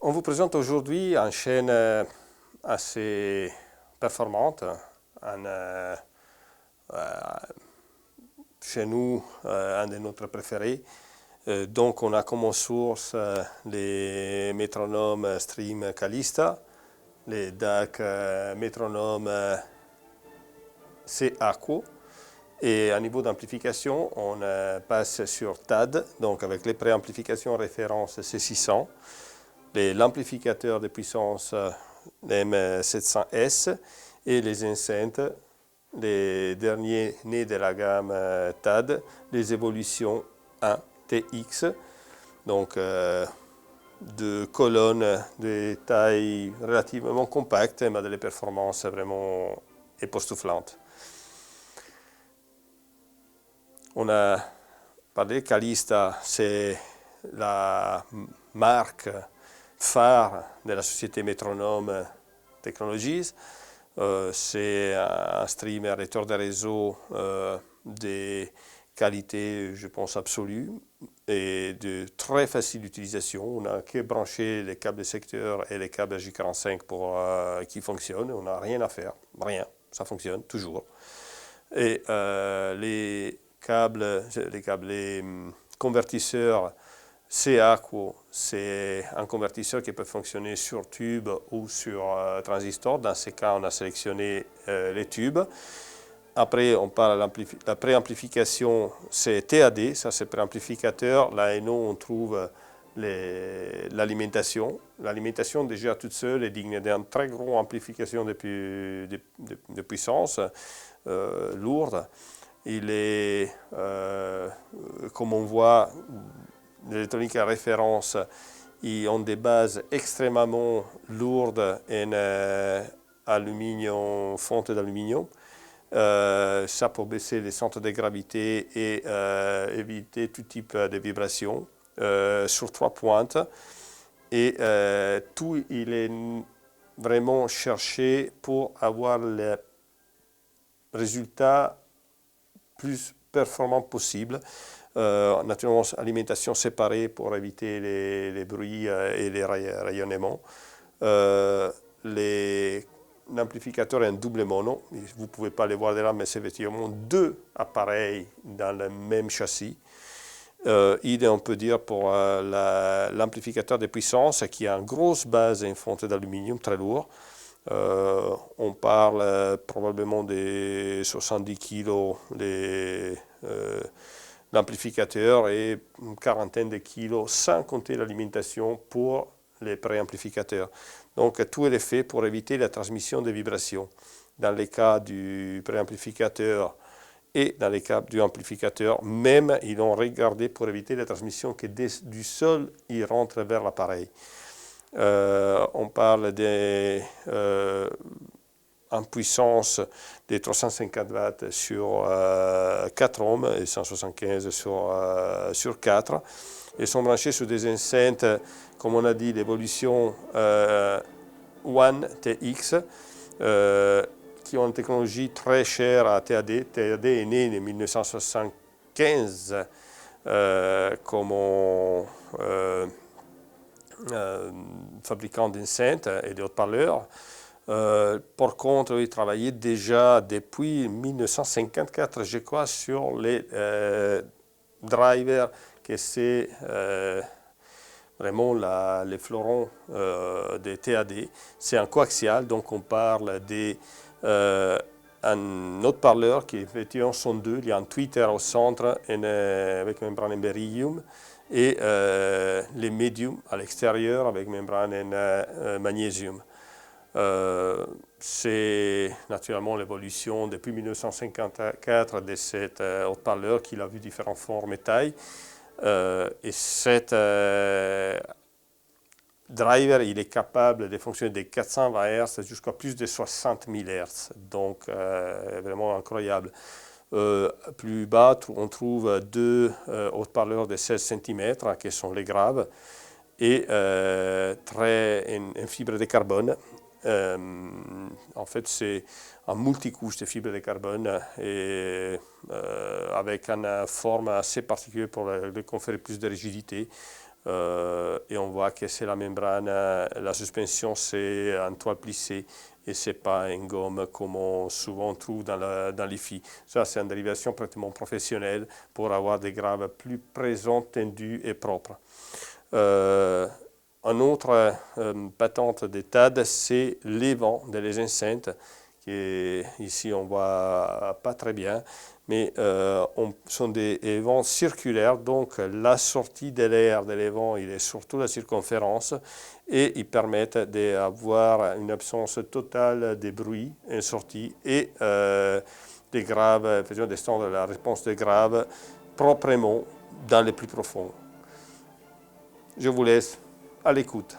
On vous présente aujourd'hui une chaîne assez performante, chez nous un de notre préférés. Donc on a comme source les métronomes Stream Calista, les DAC métronomes C-Aquo. Et à niveau d'amplification, on passe sur TAD, donc avec les préamplifications référence C600, l'amplificateur de puissance M700S et les enceintes, les derniers nés de la gamme TAD, les évolutions 1 TX, donc de colonnes de taille relativement compacte, mais de performances vraiment époustouflantes. On a parlé, Calista, c'est la marque phare de la société Metronome Technologies. C'est un streamer lecteur de réseau de qualité, je pense, absolue et de très facile d'utilisation. On n'a que branché les câbles de secteur et les câbles J45 qui fonctionnent. On n'a rien à faire, rien, ça fonctionne toujours. Et les convertisseurs C-Aquo, c'est un convertisseur qui peut fonctionner sur tube ou sur transistor. Dans ces cas, on a sélectionné les tubes. Après, on parle de la préamplification, c'est TAD, ça c'est préamplificateur. Là, et nous, on trouve l'alimentation. L'alimentation, déjà toute seule, est digne d'une très grande amplification de puissance lourde. Il est, comme on voit, l'électronique à référence, ils ont des bases extrêmement lourdes en aluminium, fonte d'aluminium. Ça pour baisser les centres de gravité et éviter tout type de vibrations sur 3 pointes. Et tout, il est vraiment cherché pour avoir le résultat plus performant possible. Naturellement, alimentation séparée pour éviter les bruits et les rayonnements. L'amplificateur est un double mono. Vous ne pouvez pas les voir de là, mais c'est effectivement 2 appareils dans le même châssis. Idem, on peut dire, pour l'amplificateur de puissance qui a une grosse base en fonte d'aluminium très lourd. On parle probablement de 70 kg l'amplificateur et une quarantaine de kilos sans compter l'alimentation pour les préamplificateurs. Donc tout est fait pour éviter la transmission de vibrations. Dans les cas du préamplificateur et dans les cas du amplificateur, même ils ont regardé pour éviter la transmission que du sol il rentre vers l'appareil. On parle en puissance de 350 watts sur 4 ohms et 175 sur 4. Ils sont branchés sur des enceintes, comme on a dit, d'évolution One TX, qui ont une technologie très chère à TAD. TAD est né en 1975 comme fabricant d'enceintes et de haut-parleurs. Par contre, il travaillait déjà depuis 1954, je crois, sur les drivers, que c'est vraiment les fleurons des TAD. C'est un coaxial, donc on parle d'un haut-parleur qui effectivement sont 2. Il y a un tweeter au centre avec membrane en beryllium et les médiums à l'extérieur avec membrane en magnésium. C'est naturellement l'évolution depuis 1954 de cet haut-parleur qui a vu différentes formes et tailles. Et cet driver, il est capable de fonctionner de 420 Hz jusqu'à plus de 60 000 Hz. Donc, vraiment incroyable. Plus bas, on trouve 2 haut-parleurs de 16 cm qui sont les graves et en fibre de carbone. En fait, c'est un multicouche de fibres de carbone et avec une forme assez particulière pour lui conférer plus de rigidité. et on voit que c'est la membrane, la suspension c'est en toile plissée et c'est pas une gomme comme on souvent trouve dans les filles. Ça c'est une dérivation pratiquement professionnelle pour avoir des graves plus présents, tendus et propres. Une autre patente des TAD, c'est les vents de les enceintes, qui ici on voit pas très bien, mais sont des vents circulaires, donc la sortie de l'air de l'évent il est sur toute la circonférence et ils permettent d'avoir une absence totale des bruits en sortie et des graves, des standards de la réponse des graves proprement dans les plus profonds. Je vous laisse à l'écoute.